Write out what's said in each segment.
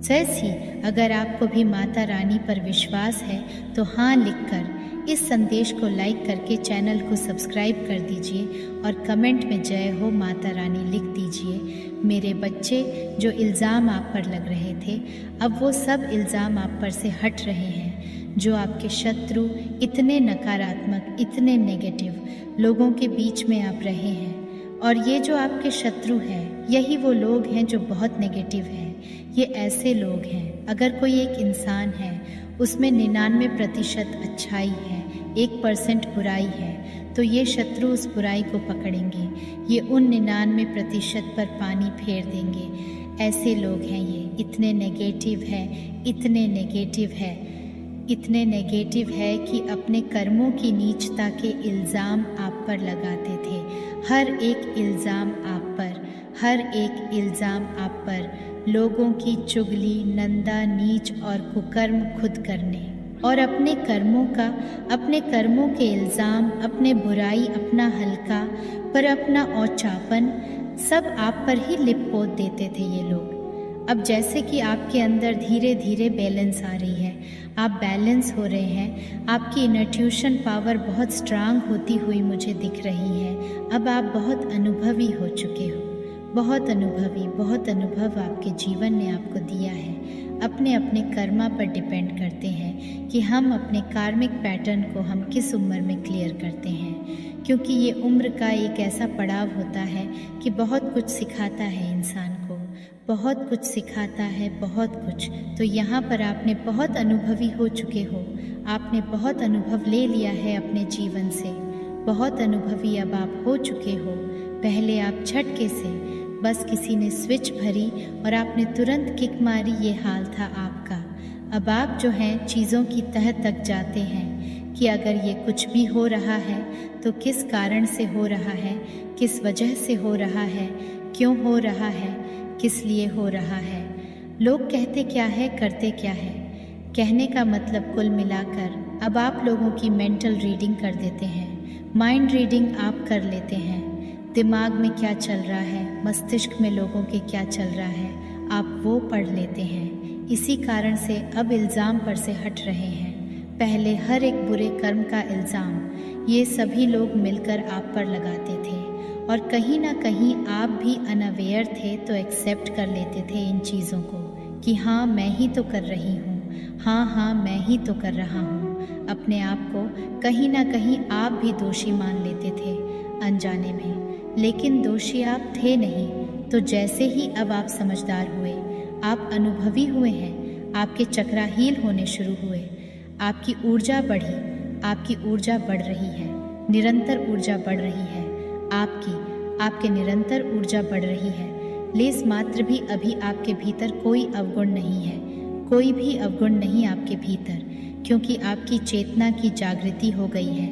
जैसे ही अगर आपको भी माता रानी पर विश्वास है तो हाँ लिखकर इस संदेश को लाइक करके चैनल को सब्सक्राइब कर दीजिए और कमेंट में जय हो माता रानी लिख दीजिए। मेरे बच्चे, जो इल्ज़ाम आप पर लग रहे थे, अब वो सब इल्ज़ाम आप पर से हट रहे हैं। जो आपके शत्रु इतने नकारात्मक, इतने नेगेटिव लोगों के बीच में आप रहे हैं, और ये जो आपके शत्रु हैं, यही वो लोग हैं जो बहुत नेगेटिव हैं। ये ऐसे लोग हैं, अगर कोई एक इंसान है उसमें 99% अच्छाई है, 1% बुराई है, तो ये शत्रु उस बुराई को पकड़ेंगे, ये उन 99% पर पानी फेर देंगे। ऐसे लोग हैं ये, इतने नेगेटिव है, इतने नेगेटिव है, इतने नेगेटिव है कि अपने कर्मों की नीचता के इल्ज़ाम आप पर लगाते थे। हर एक इल्ज़ाम आप पर, हर एक इल्ज़ाम आप पर, लोगों की चुगली, नंदा, नीच और कुकर्म खुद करने, और अपने कर्मों के इल्ज़ाम, अपने बुराई, अपना हल्का पर अपना औचापन सब आप पर ही लिप पोत देते थे ये लोग। अब जैसे कि आपके अंदर धीरे धीरे बैलेंस आ रही है, आप बैलेंस हो रहे हैं, आपकी इनट्यूशन पावर बहुत स्ट्रांग होती हुई मुझे दिख रही है। अब आप बहुत अनुभवी हो चुके हो, बहुत अनुभवी, बहुत अनुभव आपके जीवन ने आपको दिया है। अपने अपने कर्मा पर डिपेंड करते हैं कि हम अपने कार्मिक पैटर्न को हम किस उम्र में क्लियर करते हैं, क्योंकि ये उम्र का एक ऐसा पड़ाव होता है कि बहुत कुछ सिखाता है इंसान को, बहुत कुछ सिखाता है, बहुत कुछ। तो यहाँ पर आपने बहुत अनुभवी हो चुके हो, आपने बहुत अनुभव ले लिया है अपने जीवन से, बहुत अनुभवी अब आप हो चुके हो। पहले आप झटके से बस किसी ने स्विच भरी और आपने तुरंत किक मारी, ये हाल था आपका। अब आप जो हैं चीज़ों की तह तक जाते हैं कि अगर ये कुछ भी हो रहा है तो किस कारण से हो रहा है, किस वजह से हो रहा है, क्यों हो रहा है, किस लिए हो रहा है। लोग कहते क्या है, करते क्या है। कहने का मतलब कुल मिलाकर अब आप लोगों की मेंटल रीडिंग कर देते हैं, माइंड रीडिंग आप कर लेते हैं। दिमाग में क्या चल रहा है, मस्तिष्क में लोगों के क्या चल रहा है, आप वो पढ़ लेते हैं। इसी कारण से अब इल्ज़ाम पर से हट रहे हैं। पहले हर एक बुरे कर्म का इल्ज़ाम ये सभी लोग मिलकर आप पर लगाते थे, और कहीं ना कहीं आप भी अनअवेयर थे तो एक्सेप्ट कर लेते थे इन चीज़ों को कि हाँ मैं ही तो कर रही हूँ, हाँ मैं ही तो कर रहा हूँ। अपने आप को कहीं ना कहीं आप भी दोषी मान लेते थे अनजाने में, लेकिन दोषी आप थे नहीं। तो जैसे ही अब आप समझदार हुए, आप अनुभवी हुए हैं, आपके चक्रा हील होने शुरू हुए, आपकी ऊर्जा बढ़ी, आपकी ऊर्जा बढ़ रही है, निरंतर ऊर्जा बढ़ रही है, आपके निरंतर ऊर्जा बढ़ रही है। लेस मात्र भी अभी आपके भीतर कोई अवगुण नहीं है, कोई भी अवगुण नहीं आपके भीतर, क्योंकि आपकी चेतना की जागृति हो गई है।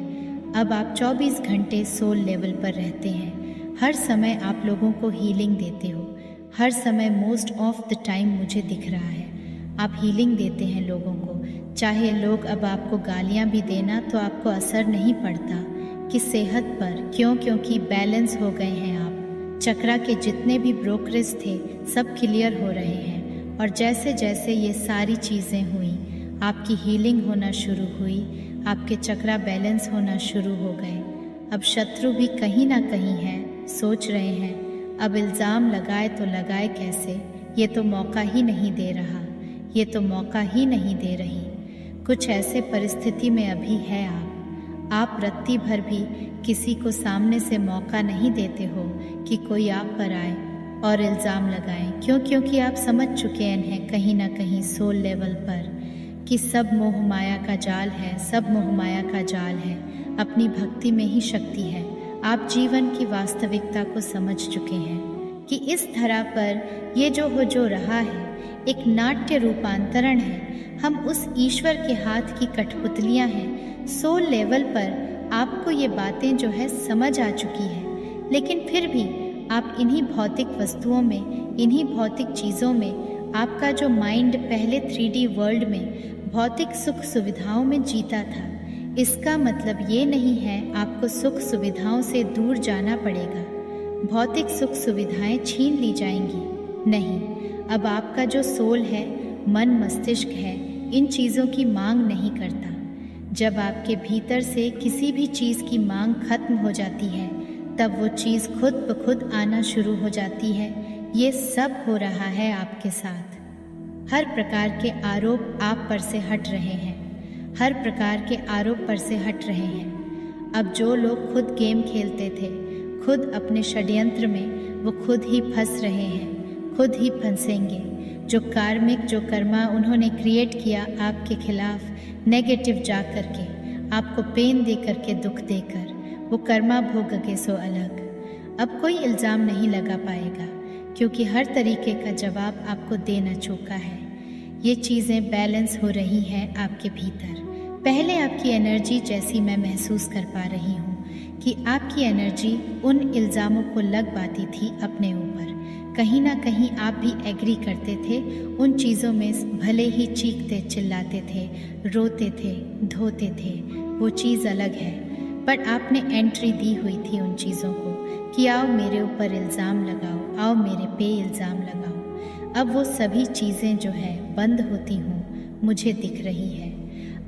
अब आप 24 घंटे सोल लेवल पर रहते हैं। हर समय आप लोगों को हीलिंग देते हो, हर समय मोस्ट ऑफ द टाइम मुझे दिख रहा है आप हीलिंग देते हैं लोगों को। चाहे लोग अब आपको गालियां भी देना तो आपको असर नहीं पड़ता कि सेहत पर, क्योंकि बैलेंस हो गए हैं आप। चक्रा के जितने भी ब्रोकरेज थे सब क्लियर हो रहे हैं, और जैसे जैसे ये सारी चीज़ें हुई, आपकी हीलिंग होना शुरू हुई, आपके चक्रा बैलेंस होना शुरू हो गए। अब शत्रु भी कहीं ना कहीं है, सोच रहे हैं अब इल्ज़ाम लगाए तो लगाए कैसे, ये तो मौका ही नहीं दे रहा, ये तो मौका ही नहीं दे रही। कुछ ऐसे परिस्थिति में अभी है आप रत्ती भर भी किसी को सामने से मौका नहीं देते हो कि कोई आप पर आए और इल्ज़ाम लगाए। क्योंकि आप समझ चुके हैं कहीं ना कहीं सोल लेवल पर कि सब मोह माया का जाल है, सब मोह माया का जाल है। अपनी भक्ति में ही शक्ति है। आप जीवन की वास्तविकता को समझ चुके हैं कि इस धरा पर ये जो रहा है एक नाट्य रूपांतरण है। हम उस ईश्वर के हाथ की कठपुतलियां हैं। सोल लेवल पर आपको ये बातें जो है समझ आ चुकी है, लेकिन फिर भी आप इन्हीं भौतिक वस्तुओं में, इन्हीं भौतिक चीज़ों में, आपका जो माइंड पहले 3D वर्ल्ड में भौतिक सुख सुविधाओं में जीता था। इसका मतलब ये नहीं है आपको सुख सुविधाओं से दूर जाना पड़ेगा, भौतिक सुख सुविधाएं छीन ली जाएंगी। नहीं, अब आपका जो सोल है मन मस्तिष्क है, इन चीज़ों की मांग नहीं करता। जब आपके भीतर से किसी भी चीज़ की मांग खत्म हो जाती है, तब वो चीज़ खुद ब खुद आना शुरू हो जाती है। ये सब हो रहा है आपके साथ। हर प्रकार के आरोप आप पर से हट रहे हैं, हर प्रकार के आरोप पर से हट रहे हैं। अब जो लोग खुद गेम खेलते थे, खुद अपने षड्यंत्र में, वो खुद ही फंस रहे हैं, खुद ही फंसेंगे। जो कार्मिक, जो कर्मा उन्होंने क्रिएट किया आपके खिलाफ, नेगेटिव जा कर के, आपको पेन दे कर के, दुख देकर, वो कर्मा भोगोगे सो अलग। अब कोई इल्ज़ाम नहीं लगा पाएगा, क्योंकि हर तरीके का जवाब आपको देना चुका है। ये चीज़ें बैलेंस हो रही हैं आपके भीतर। पहले आपकी एनर्जी जैसी मैं महसूस कर पा रही हूँ कि आपकी एनर्जी उन इल्ज़ामों को लग पाती थी अपने ऊपर। कहीं ना कहीं आप भी एग्री करते थे उन चीज़ों में, भले ही चीखते चिल्लाते थे, रोते थे, धोते थे, वो चीज़ अलग है। पर आपने एंट्री दी हुई थी उन चीज़ों को कि आओ मेरे ऊपर इल्ज़ाम लगाओ, आओ मेरे पे इल्ज़ाम लगाओ। अब वो सभी चीज़ें जो है बंद होती हूँ, मुझे दिख रही है।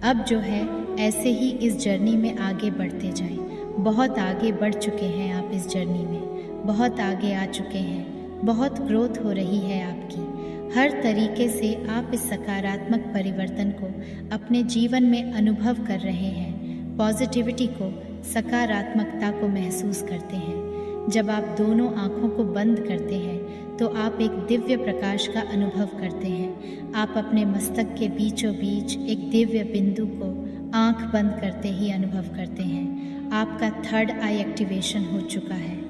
अब जो है ऐसे ही इस जर्नी में आगे बढ़ते जाएं। बहुत आगे बढ़ चुके हैं आप इस जर्नी में, बहुत आगे आ चुके हैं, बहुत ग्रोथ हो रही है आपकी। हर तरीके से आप इस सकारात्मक परिवर्तन को अपने जीवन में अनुभव कर रहे हैं। पॉजिटिविटी को, सकारात्मकता को महसूस करते हैं। जब आप दोनों आँखों को बंद करते हैं तो आप एक दिव्य प्रकाश का अनुभव करते हैं। आप अपने मस्तक के बीचों बीच एक दिव्य बिंदु को आँख बंद करते ही अनुभव करते हैं। आपका थर्ड आई एक्टिवेशन हो चुका है।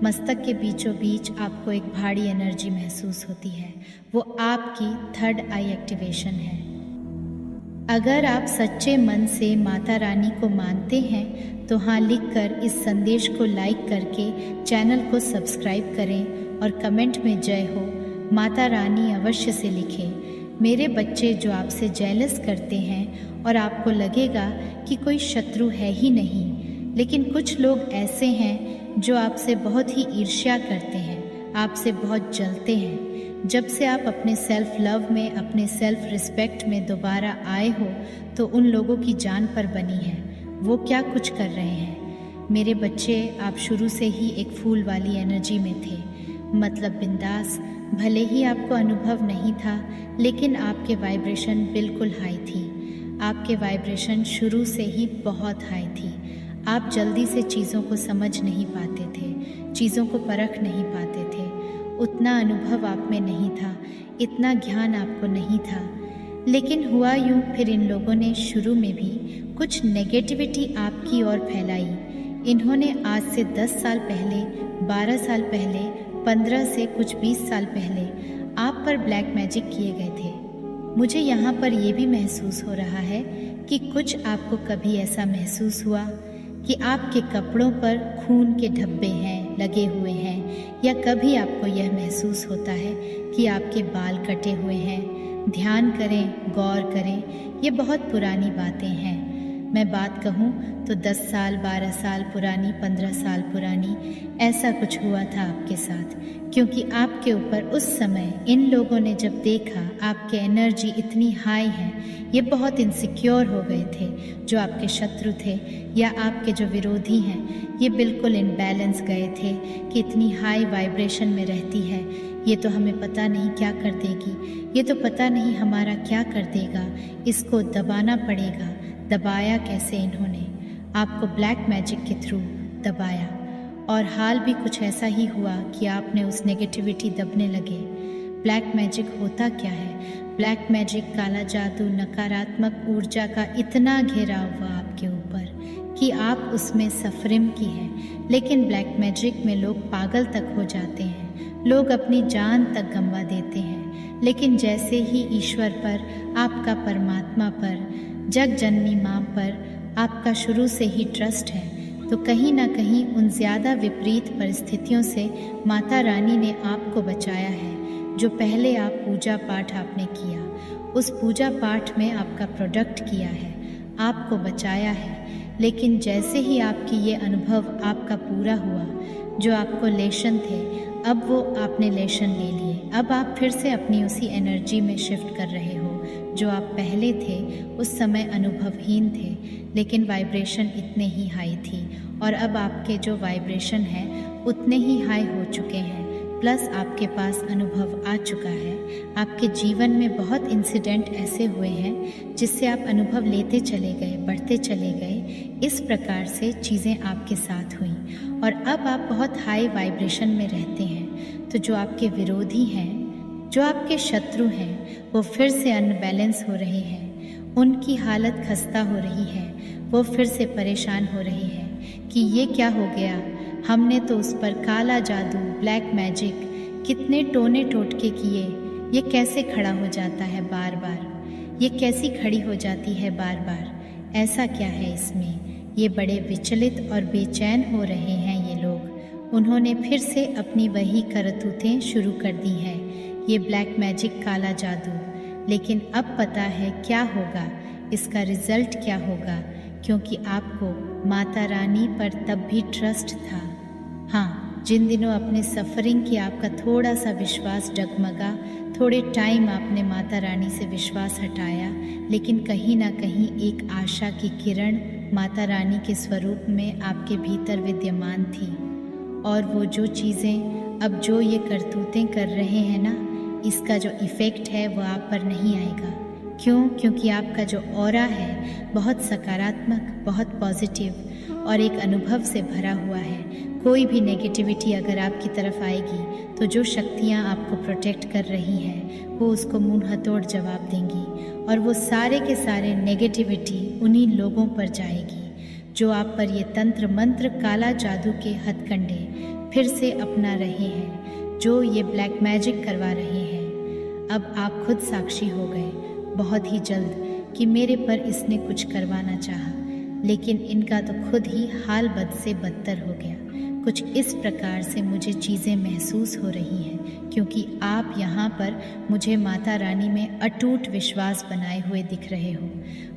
मस्तक के बीचों बीच आपको एक भारी एनर्जी महसूस होती है, वो आपकी थर्ड आई एक्टिवेशन है। अगर आप सच्चे मन से माता रानी को मानते हैं तो हाँ लिखकर इस संदेश को लाइक करके चैनल को सब्सक्राइब करें और कमेंट में जय हो माता रानी अवश्य से लिखें। मेरे बच्चे जो आपसे जेलस करते हैं और आपको लगेगा कि कोई शत्रु है ही नहीं, लेकिन कुछ लोग ऐसे हैं जो आपसे बहुत ही ईर्ष्या करते हैं, आपसे बहुत जलते हैं। जब से आप अपने सेल्फ लव में, अपने सेल्फ रिस्पेक्ट में दोबारा आए हो तो उन लोगों की जान पर बनी है। वो क्या कुछ कर रहे हैं। मेरे बच्चे, आप शुरू से ही एक फूल वाली एनर्जी में थे, मतलब बिंदास। भले ही आपको अनुभव नहीं था, लेकिन आपके वाइब्रेशन बिल्कुल हाई थी। आपके वाइब्रेशन शुरू से ही बहुत हाई थी। आप जल्दी से चीज़ों को समझ नहीं पाते थे, चीज़ों को परख नहीं पाते थे। उतना अनुभव आप में नहीं था, इतना ज्ञान आपको नहीं था। लेकिन हुआ यूँ, फिर इन लोगों ने शुरू में भी कुछ नेगेटिविटी आपकी ओर फैलाई। इन्होंने आज से 10 साल पहले, 12 साल पहले, 15 से कुछ 20 साल पहले आप पर ब्लैक मैजिक किए गए थे। मुझे यहाँ पर यह भी महसूस हो रहा है कि कुछ आपको कभी ऐसा महसूस हुआ कि आपके कपड़ों पर खून के धब्बे हैं, लगे हुए हैं, या कभी आपको यह महसूस होता है कि आपके बाल कटे हुए हैं। ध्यान करें, गौर करें, ये बहुत पुरानी बातें हैं। मैं बात कहूँ तो 10 साल, 12 साल पुरानी, 15 साल पुरानी, ऐसा कुछ हुआ था आपके साथ, क्योंकि आपके ऊपर उस समय इन लोगों ने जब देखा आपके एनर्जी इतनी हाई है, ये बहुत इनसिक्योर हो गए थे। जो आपके शत्रु थे या आपके जो विरोधी हैं, ये बिल्कुल इनबैलेंस गए थे कि इतनी हाई वाइब्रेशन में रहती है, ये तो हमें पता नहीं क्या कर देगी, ये तो पता नहीं हमारा क्या कर देगा, इसको दबाना पड़ेगा। दबाया कैसे इन्होंने? आपको ब्लैक मैजिक के थ्रू दबाया। और हाल भी कुछ ऐसा ही हुआ कि आपने उस नेगेटिविटी दबने लगे। ब्लैक मैजिक होता क्या है? ब्लैक मैजिक काला जादू, नकारात्मक ऊर्जा का इतना घेराव हुआ आपके ऊपर कि आप उसमें सफरिम की हैं। लेकिन ब्लैक मैजिक में लोग पागल तक हो जाते हैं, लोग अपनी जान तक गंवा देते हैं। लेकिन जैसे ही ईश्वर पर, आपका परमात्मा पर, जग जननी माँ पर आपका शुरू से ही ट्रस्ट है, तो कहीं ना कहीं उन ज़्यादा विपरीत परिस्थितियों से माता रानी ने आपको बचाया है। जो पहले आप पूजा पाठ आपने किया, उस पूजा पाठ में आपका प्रोडक्ट किया है, आपको बचाया है। लेकिन जैसे ही आपकी ये अनुभव आपका पूरा हुआ, जो आपको लेशन थे, अब वो आपने लेशन ले लिए। अब आप फिर से अपनी उसी एनर्जी में शिफ्ट कर रहे हो जो आप पहले थे। उस समय अनुभवहीन थे, लेकिन वाइब्रेशन इतने ही हाई थी, और अब आपके जो वाइब्रेशन है उतने ही हाई हो चुके हैं। प्लस आपके पास अनुभव आ चुका है। आपके जीवन में बहुत इंसिडेंट ऐसे हुए हैं जिससे आप अनुभव लेते चले गए, बढ़ते चले गए। इस प्रकार से चीज़ें आपके साथ हुई, और अब आप बहुत हाई वाइब्रेशन में रहते हैं। तो जो आपके विरोधी हैं, जो आपके शत्रु हैं, वो फिर से अनबैलेंस हो रहे हैं। उनकी हालत खस्ता हो रही है। वो फिर से परेशान हो रहे हैं कि ये क्या हो गया, हमने तो उस पर काला जादू, ब्लैक मैजिक, कितने टोने टोटके किए, ये कैसे खड़ा हो जाता है बार बार, ये कैसी खड़ी हो जाती है बार बार, ऐसा क्या है इसमें। ये बड़े विचलित और बेचैन हो रहे हैं ये लोग। उन्होंने फिर से अपनी वही करतूतें शुरू कर दी हैं, ये ब्लैक मैजिक, काला जादू। लेकिन अब पता है क्या होगा, इसका रिजल्ट क्या होगा, क्योंकि आपको माता रानी पर तब भी ट्रस्ट था। हाँ, जिन दिनों अपने सफ़रिंग की आपका थोड़ा सा विश्वास डगमगा, थोड़े टाइम आपने माता रानी से विश्वास हटाया, लेकिन कहीं ना कहीं एक आशा की किरण माता रानी के स्वरूप में आपके भीतर विद्यमान थी। और वो जो चीज़ें अब जो ये करतूतें कर रहे हैं ना, इसका जो इफ़ेक्ट है वो आप पर नहीं आएगा। क्यों? क्योंकि आपका जो ऑरा है बहुत सकारात्मक, बहुत पॉजिटिव और एक अनुभव से भरा हुआ है। कोई भी नेगेटिविटी अगर आपकी तरफ आएगी तो जो शक्तियाँ आपको प्रोटेक्ट कर रही हैं वो उसको मुंह हथौड़ जवाब देंगी, और वो सारे के सारे नेगेटिविटी उन्हीं लोगों पर जाएगी जो आप पर ये तंत्र मंत्र, काला जादू के हथकंडे फिर से अपना रहे हैं, जो ये ब्लैक मैजिक करवा रहे हैं। अब आप खुद साक्षी हो गए बहुत ही जल्द कि मेरे पर इसने कुछ करवाना चाहा, लेकिन इनका तो खुद ही हाल बद से बदतर हो गया। कुछ इस प्रकार से मुझे चीज़ें महसूस हो रही हैं, क्योंकि आप यहाँ पर मुझे माता रानी में अटूट विश्वास बनाए हुए दिख रहे हो।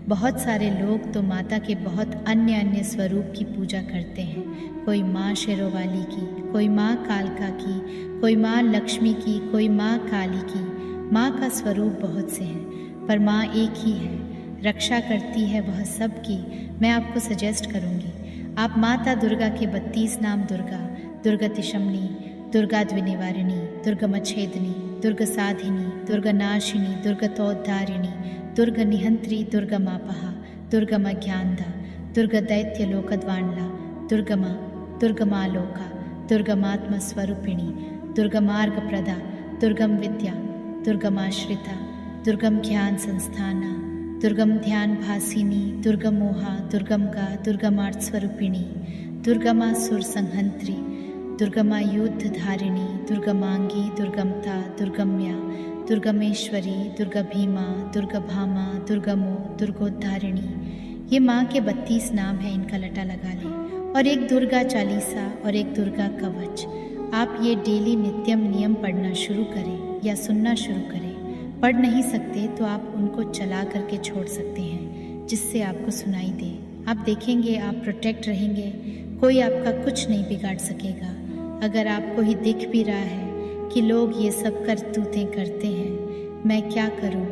बहुत सारे लोग तो माता के बहुत अन्य अन्य स्वरूप की पूजा करते हैं। कोई माँ शेरोवाली की, कोई माँ कालका की, कोई माँ लक्ष्मी की, कोई माँ काली की। माँ का स्वरूप बहुत से हैं, पर माँ एक ही है, रक्षा करती है वह सबकी। मैं आपको सजेस्ट करूँगी, आप माता दुर्गा के 32 नाम दुर्गा, दुर्गा तिशमनी, दुर्गा द्विनिवारिणी, दुर्गा मच्छेदनी, दुर्गा साधिनी, दुर्गा नाशिनी, दुर्गा तोद्धारिणी, दुर्गा निहंत्री, दुर्गा मापहा, दुर्गा मज्ञानदा, दुर्गा दैत्य लोकद्वांडला, दुर्गा माँ, दुर्गा माँ लोका, दुर्गा मात्म स्वरूपिणी, दुर्गा मार्ग प्रदा, दुर्गम विद्या, दुर्गमाश्रिता, दुर्गम ज्ञान संस्थाना, दुर्गम ध्यान भासिनी, दुर्गम मोहा, दुर्गम गा, दुर्गमार्थ स्वरूपिणी, दुर्गमा सुर संहंत्री, दुर्गमा युद्ध धारिणी, दुर्गमांगी, दुर्गमता, दुर्गम्या, दुर्गमेश्वरी, दुर्गा भीमा, दुर्गा भामा, दुर्गमो, दुर्गोद्धारिणी। ये माँ के 32 नाम हैं, इनका लटा लगा लें। और एक दुर्गा चालीसा और एक दुर्गा कवच। आप ये डेली नित्यम नियम पढ़ना शुरू करें या सुनना शुरू करें। पढ़ नहीं सकते तो आप उनको चला करके छोड़ सकते हैं, जिससे आपको सुनाई दे। आप देखेंगे आप प्रोटेक्ट रहेंगे, कोई आपका कुछ नहीं बिगाड़ सकेगा। अगर आपको ही दिख भी रहा है कि लोग ये सब करतूतें करते हैं, मैं क्या करूं?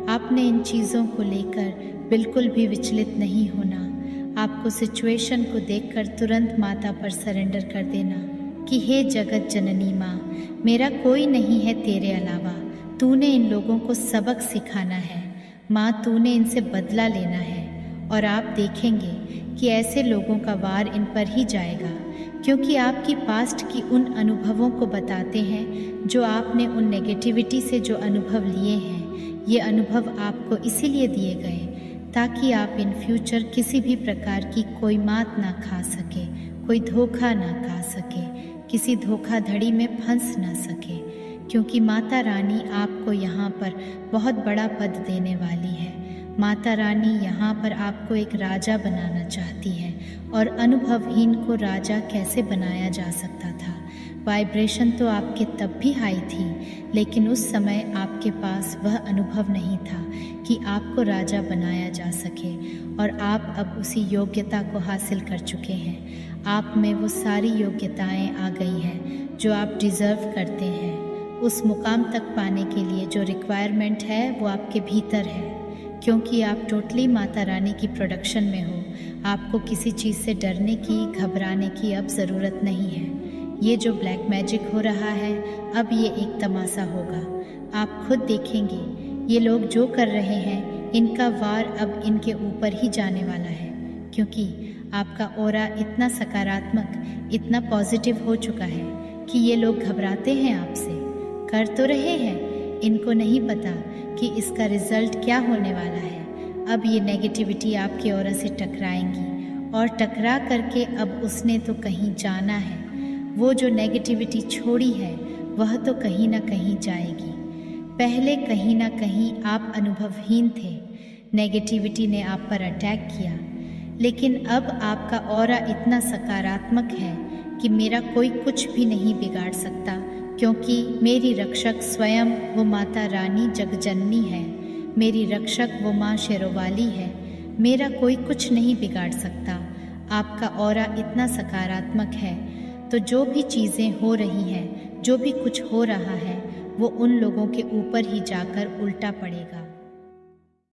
आपने इन चीज़ों को लेकर बिल्कुल भी विचलित नहीं होना। आपको सिचुएशन को देखकर तुरंत माता पर सरेंडर कर देना कि हे जगत जननी माँ, मेरा कोई नहीं है तेरे अलावा। तूने इन लोगों को सबक सिखाना है माँ, तूने इनसे बदला लेना है। और आप देखेंगे कि ऐसे लोगों का वार इन पर ही जाएगा, क्योंकि आपकी पास्ट की उन अनुभवों को बताते हैं जो आपने उन नेगेटिविटी से जो अनुभव लिए हैं। ये अनुभव आपको इसीलिए दिए गए ताकि आप इन फ्यूचर किसी भी प्रकार की कोई मात ना खा सके, कोई धोखा ना खा सके, किसी धोखाधड़ी में फंस ना सके। क्योंकि माता रानी आपको यहाँ पर बहुत बड़ा पद देने वाली है। माता रानी यहाँ पर आपको एक राजा बनाना चाहती है, और अनुभवहीन को राजा कैसे बनाया जा सकता था? वाइब्रेशन तो आपके तब भी हाई थी, लेकिन उस समय आपके पास वह अनुभव नहीं था कि आपको राजा बनाया जा सके। और आप अब उसी योग्यता को हासिल कर चुके हैं। आप में वो सारी योग्यताएं आ गई हैं जो आप डिज़र्व करते हैं। उस मुकाम तक पाने के लिए जो रिक्वायरमेंट है वो आपके भीतर है, क्योंकि आप टोटली माता रानी की प्रोडक्शन में हो। आपको किसी चीज़ से डरने की, घबराने की अब ज़रूरत नहीं है। ये जो ब्लैक मैजिक हो रहा है, अब ये एक तमाशा होगा। आप खुद देखेंगे, ये लोग जो कर रहे हैं, इनका वार अब इनके ऊपर ही जाने वाला है, क्योंकि आपका ऑरा इतना सकारात्मक, इतना पॉजिटिव हो चुका है कि ये लोग घबराते हैं आपसे। कर तो रहे हैं, इनको नहीं पता कि इसका रिज़ल्ट क्या होने वाला है। अब ये नेगेटिविटी आपके ऑरा से टकराएंगी, और टकरा करके अब उसने तो कहीं जाना है। वो जो नेगेटिविटी छोड़ी है वह तो कहीं ना कहीं जाएगी। पहले कहीं ना कहीं आप अनुभवहीन थे, नेगेटिविटी ने आप पर अटैक किया, लेकिन अब आपका ऑरा इतना सकारात्मक है कि मेरा कोई कुछ भी नहीं बिगाड़ सकता, क्योंकि मेरी रक्षक स्वयं वो माता रानी जगजननी है। मेरी रक्षक वो माँ शेरोवाली है। मेरा कोई कुछ नहीं बिगाड़ सकता। आपका ऑरा इतना सकारात्मक है, तो जो भी चीज़ें हो रही हैं, जो भी कुछ हो रहा है, वो उन लोगों के ऊपर ही जाकर उल्टा पड़ेगा।